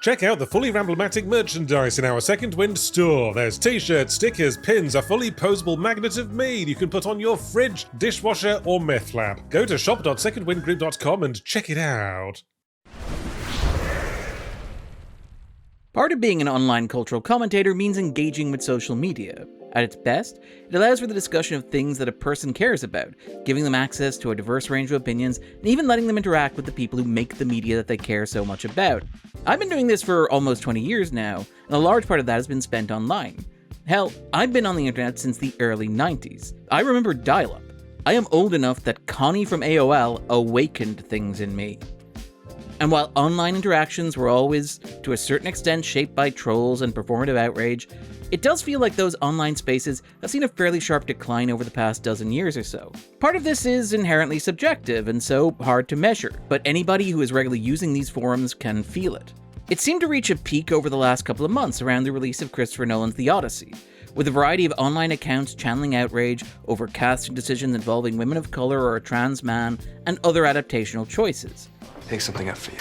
Check out the fully Ramblematic merchandise in our Second Wind store. There's t-shirts, stickers, pins, a fully posable magnet of mead you can put on your fridge, dishwasher, or meth lab. Go to shop.secondwindgroup.com and check it out. Part of being an online cultural commentator means engaging with social media. At its best, it allows for the discussion of things that a person cares about, giving them access to a diverse range of opinions, and even letting them interact with the people who make the media that they care so much about. I've been doing this for almost 20 years now, and a large part of that has been spent online. Hell, I've been on the internet since the early 90s. I remember dial-up. I am old enough that Connie from AOL awakened things in me. And while online interactions were always, to a certain extent, shaped by trolls and performative outrage, it does feel like those online spaces have seen a fairly sharp decline over the past dozen years or so. Part of this is inherently subjective and so hard to measure, but anybody who is regularly using these forums can feel it. It seemed to reach a peak over the last couple of months around the release of Christopher Nolan's The Odyssey, with a variety of online accounts channeling outrage over casting decisions involving women of color or a trans man and other adaptational choices. Take something up for you.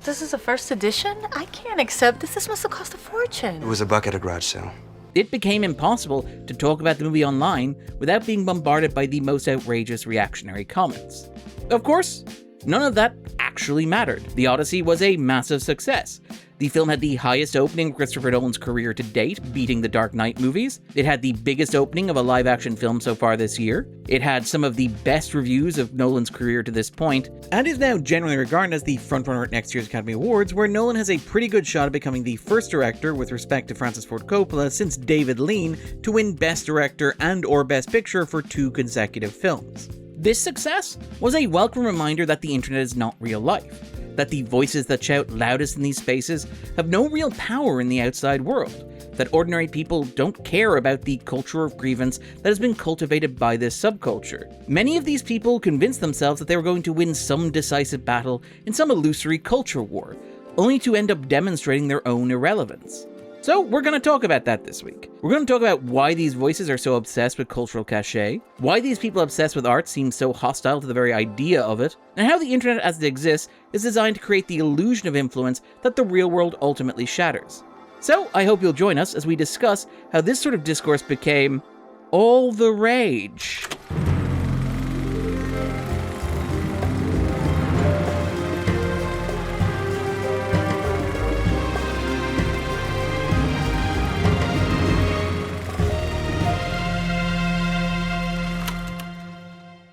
This is a first edition? I can't accept this. This must have cost a fortune. It was a buck at a garage sale. It became impossible to talk about the movie online without being bombarded by the most outrageous reactionary comments. Of course, none of that actually mattered. The Odyssey was a massive success. The film had the highest opening of Christopher Nolan's career to date, beating the Dark Knight movies. It had the biggest opening of a live-action film so far this year. It had some of the best reviews of Nolan's career to this point, and is now generally regarded as the frontrunner at next year's Academy Awards, where Nolan has a pretty good shot at becoming the first director, with respect to Francis Ford Coppola, since David Lean, to win Best Director and/or Best Picture for 2 consecutive films. This success was a welcome reminder that the internet is not real life, that the voices that shout loudest in these spaces have no real power in the outside world, that ordinary people don't care about the culture of grievance that has been cultivated by this subculture. Many of these people convinced themselves that they were going to win some decisive battle in some illusory culture war, only to end up demonstrating their own irrelevance. So we're going to talk about that this week. We're going to talk about why these voices are so obsessed with cultural cachet, why these people obsessed with art seem so hostile to the very idea of it, and how the internet as it exists is designed to create the illusion of influence that the real world ultimately shatters. So I hope you'll join us as we discuss how this sort of discourse became all the rage.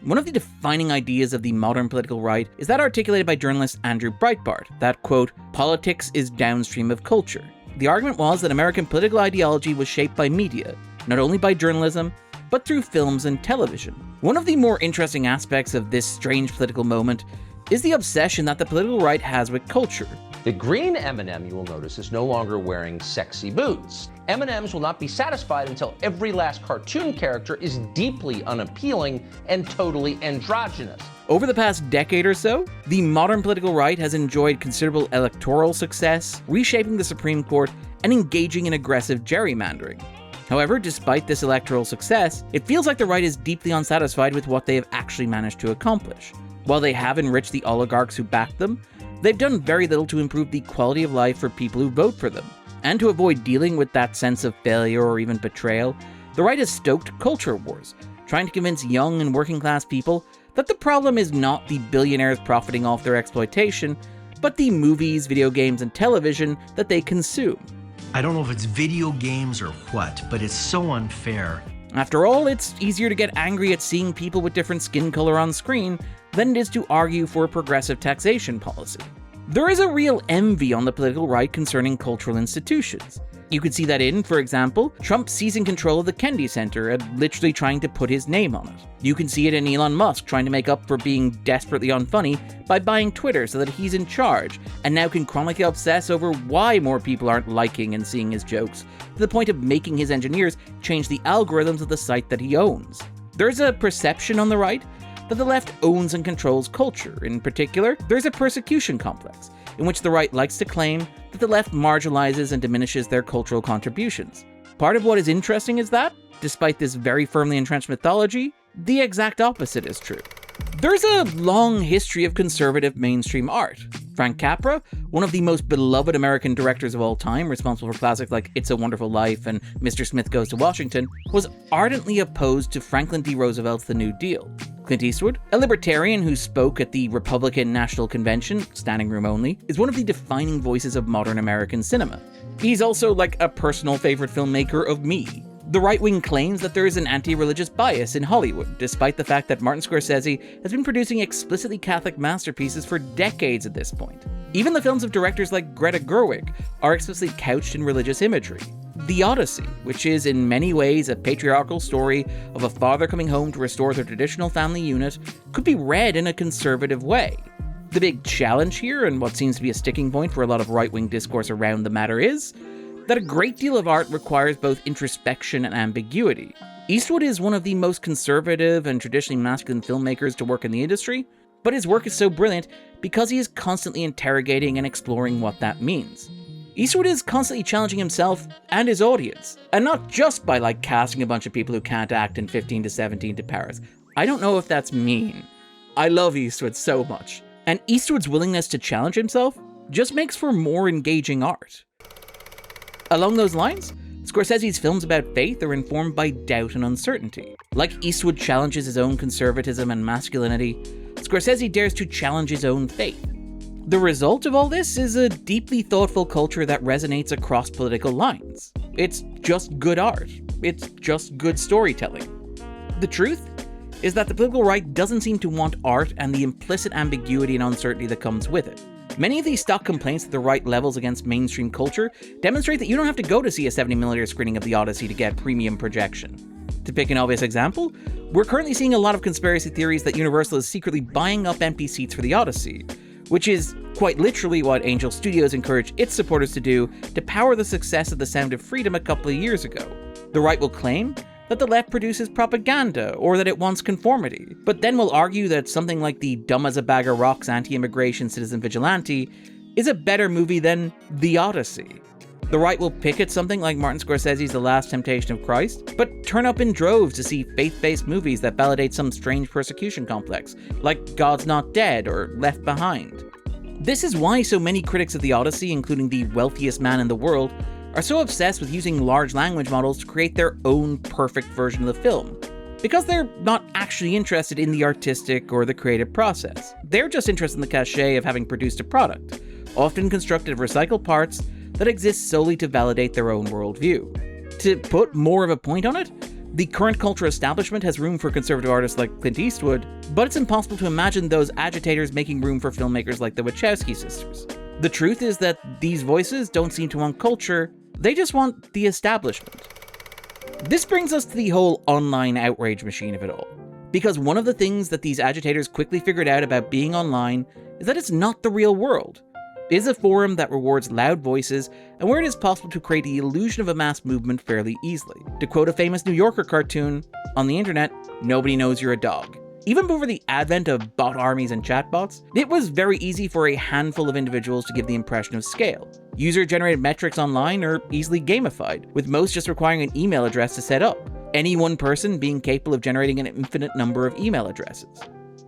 One of the defining ideas of the modern political right is that articulated by journalist Andrew Breitbart, that, quote, politics is downstream of culture. The argument was that American political ideology was shaped by media, not only by journalism, but through films and television. One of the more interesting aspects of this strange political moment is the obsession that the political right has with culture. The green M&M, you will notice, is no longer wearing sexy boots. M&Ms will not be satisfied until every last cartoon character is deeply unappealing and totally androgynous. Over the past decade or so, the modern political right has enjoyed considerable electoral success, reshaping the Supreme Court, and engaging in aggressive gerrymandering. However, despite this electoral success, it feels like the right is deeply unsatisfied with what they have actually managed to accomplish. While they have enriched the oligarchs who back them, they've done very little to improve the quality of life for people who vote for them. And to avoid dealing with that sense of failure or even betrayal, the right has stoked culture wars, trying to convince young and working class people that the problem is not the billionaires profiting off their exploitation, but the movies, video games, and television that they consume. I don't know if it's video games or what, but it's so unfair. After all, it's easier to get angry at seeing people with different skin color on screen than it is to argue for a progressive taxation policy. There is a real envy on the political right concerning cultural institutions. You could see that in, for example, Trump seizing control of the Kennedy Center and literally trying to put his name on it. You can see it in Elon Musk trying to make up for being desperately unfunny by buying Twitter so that he's in charge, and now can chronically obsess over why more people aren't liking and seeing his jokes, to the point of making his engineers change the algorithms of the site that he owns. There's a perception on the right that the left owns and controls culture. In particular, there's a persecution complex, in which the right likes to claim that the left marginalizes and diminishes their cultural contributions. Part of what is interesting is that, despite this very firmly entrenched mythology, the exact opposite is true. There's a long history of conservative mainstream art. Frank Capra, one of the most beloved American directors of all time, responsible for classics like It's a Wonderful Life and Mr. Smith Goes to Washington, was ardently opposed to Franklin D. Roosevelt's The New Deal. Clint Eastwood, a libertarian who spoke at the Republican National Convention, standing room only, is one of the defining voices of modern American cinema. He's also like a personal favorite filmmaker of me. The right wing claims that there is an anti-religious bias in Hollywood, despite the fact that Martin Scorsese has been producing explicitly Catholic masterpieces for decades at this point. Even the films of directors like Greta Gerwig are explicitly couched in religious imagery. The Odyssey, which is in many ways a patriarchal story of a father coming home to restore the traditional family unit, could be read in a conservative way. The big challenge here, and what seems to be a sticking point for a lot of right-wing discourse around the matter, is that a great deal of art requires both introspection and ambiguity. Eastwood is one of the most conservative and traditionally masculine filmmakers to work in the industry, but his work is so brilliant because he is constantly interrogating and exploring what that means. Eastwood is constantly challenging himself and his audience, and not just by casting a bunch of people who can't act in 15 to 17 to Paris. I don't know if that's mean. I love Eastwood so much, and Eastwood's willingness to challenge himself just makes for more engaging art. Along those lines, Scorsese's films about faith are informed by doubt and uncertainty. Like Eastwood challenges his own conservatism and masculinity, Scorsese dares to challenge his own faith. The result of all this is a deeply thoughtful culture that resonates across political lines. It's just good art. It's just good storytelling. The truth is that the political right doesn't seem to want art and the implicit ambiguity and uncertainty that comes with it. Many of these stock complaints that the right levels against mainstream culture demonstrate that you don't have to go to see a 70mm screening of The Odyssey to get premium projection. To pick an obvious example, we're currently seeing a lot of conspiracy theories that Universal is secretly buying up empty seats for The Odyssey, which is quite literally what Angel Studios encouraged its supporters to do to power the success of The Sound of Freedom a couple of years ago. The right will claim that the left produces propaganda, or that it wants conformity, but then will argue that something like the dumb as a bag of rocks anti-immigration citizen vigilante is a better movie than The Odyssey. The right will pick at something like Martin Scorsese's The Last Temptation of Christ, but turn up in droves to see faith-based movies that validate some strange persecution complex, like God's Not Dead or Left Behind. This is why so many critics of The Odyssey, including the wealthiest man in the world, are so obsessed with using large language models to create their own perfect version of the film. Because they're not actually interested in the artistic or the creative process. They're just interested in the cachet of having produced a product, often constructed of recycled parts that exist solely to validate their own worldview. To put more of a point on it, the current cultural establishment has room for conservative artists like Clint Eastwood, but it's impossible to imagine those agitators making room for filmmakers like the Wachowski sisters. The truth is that these voices don't seem to want culture, they just want the establishment. This brings us to the whole online outrage machine of it all. Because one of the things that these agitators quickly figured out about being online is that it's not the real world. It is a forum that rewards loud voices and where it is possible to create the illusion of a mass movement fairly easily. To quote a famous New Yorker cartoon, on the internet, nobody knows you're a dog. Even before the advent of bot armies and chatbots, it was very easy for a handful of individuals to give the impression of scale. User-generated metrics online are easily gamified, with most just requiring an email address to set up, any one person being capable of generating an infinite number of email addresses.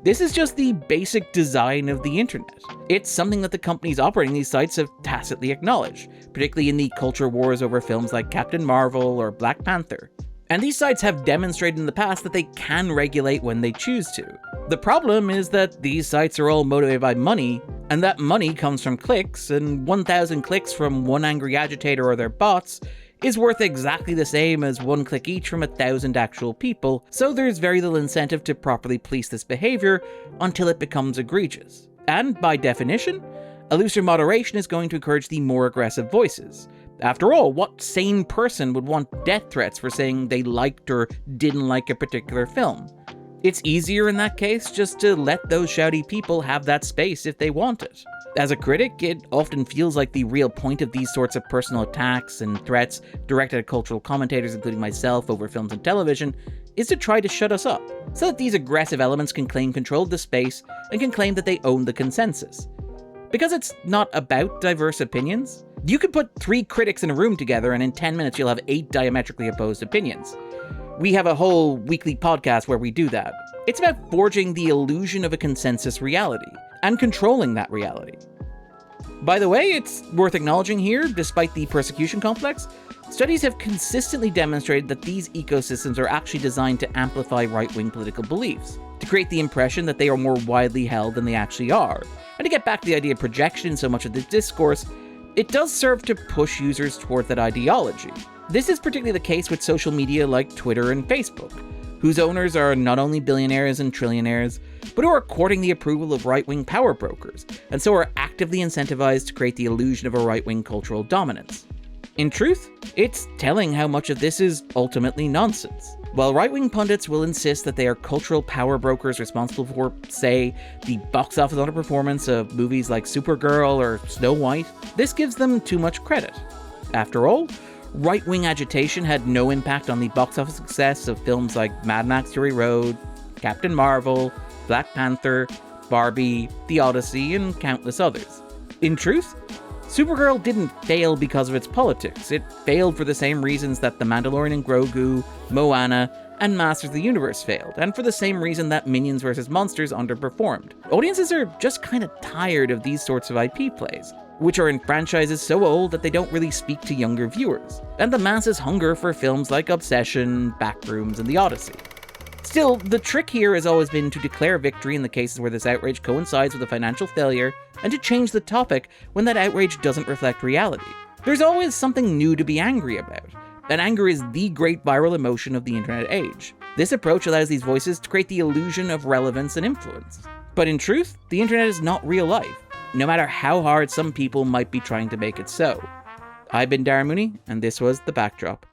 This is just the basic design of the internet. It's something that the companies operating these sites have tacitly acknowledged, particularly in the culture wars over films like Captain Marvel or Black Panther. And these sites have demonstrated in the past that they can regulate when they choose to. The problem is that these sites are all motivated by money, and that money comes from clicks, and 1,000 clicks from one angry agitator or their bots is worth exactly the same as 1 click each from 1,000 actual people, so there's very little incentive to properly police this behavior until it becomes egregious. And by definition, a looser moderation is going to encourage the more aggressive voices. After all, what sane person would want death threats for saying they liked or didn't like a particular film? It's easier in that case just to let those shouty people have that space if they want it. As a critic, it often feels like the real point of these sorts of personal attacks and threats directed at cultural commentators, including myself, over films and television, is to try to shut us up, so that these aggressive elements can claim control of the space and can claim that they own the consensus. Because it's not about diverse opinions. You could put 3 critics in a room together and in 10 minutes you'll have 8 diametrically opposed opinions. We have a whole weekly podcast where we do that. It's about forging the illusion of a consensus reality, and controlling that reality. By the way, it's worth acknowledging here, despite the persecution complex, studies have consistently demonstrated that these ecosystems are actually designed to amplify right-wing political beliefs, to create the impression that they are more widely held than they actually are. And to get back to the idea of projection in so much of the discourse, it does serve to push users toward that ideology. This is particularly the case with social media like Twitter and Facebook, whose owners are not only billionaires and trillionaires, but who are courting the approval of right-wing power brokers, and so are actively incentivized to create the illusion of a right-wing cultural dominance. In truth, it's telling how much of this is ultimately nonsense. While right-wing pundits will insist that they are cultural power brokers responsible for, say, the box office underperformance of movies like Supergirl or Snow White, this gives them too much credit. After all, right-wing agitation had no impact on the box office success of films like Mad Max Fury Road, Captain Marvel, Black Panther, Barbie, The Odyssey, and countless others. In truth, Supergirl didn't fail because of its politics. It failed for the same reasons that The Mandalorian and Grogu, Moana, and Masters of the Universe failed, and for the same reason that Minions vs. Monsters underperformed. Audiences are just kind of tired of these sorts of IP plays, which are in franchises so old that they don't really speak to younger viewers, and the masses hunger for films like Obsession, Backrooms, and The Odyssey. Still, the trick here has always been to declare victory in the cases where this outrage coincides with a financial failure, and to change the topic when that outrage doesn't reflect reality. There's always something new to be angry about, and anger is the great viral emotion of the internet age. This approach allows these voices to create the illusion of relevance and influence. But in truth, the internet is not real life, no matter how hard some people might be trying to make it so. I've been Darren Mooney, and this was The Backdrop.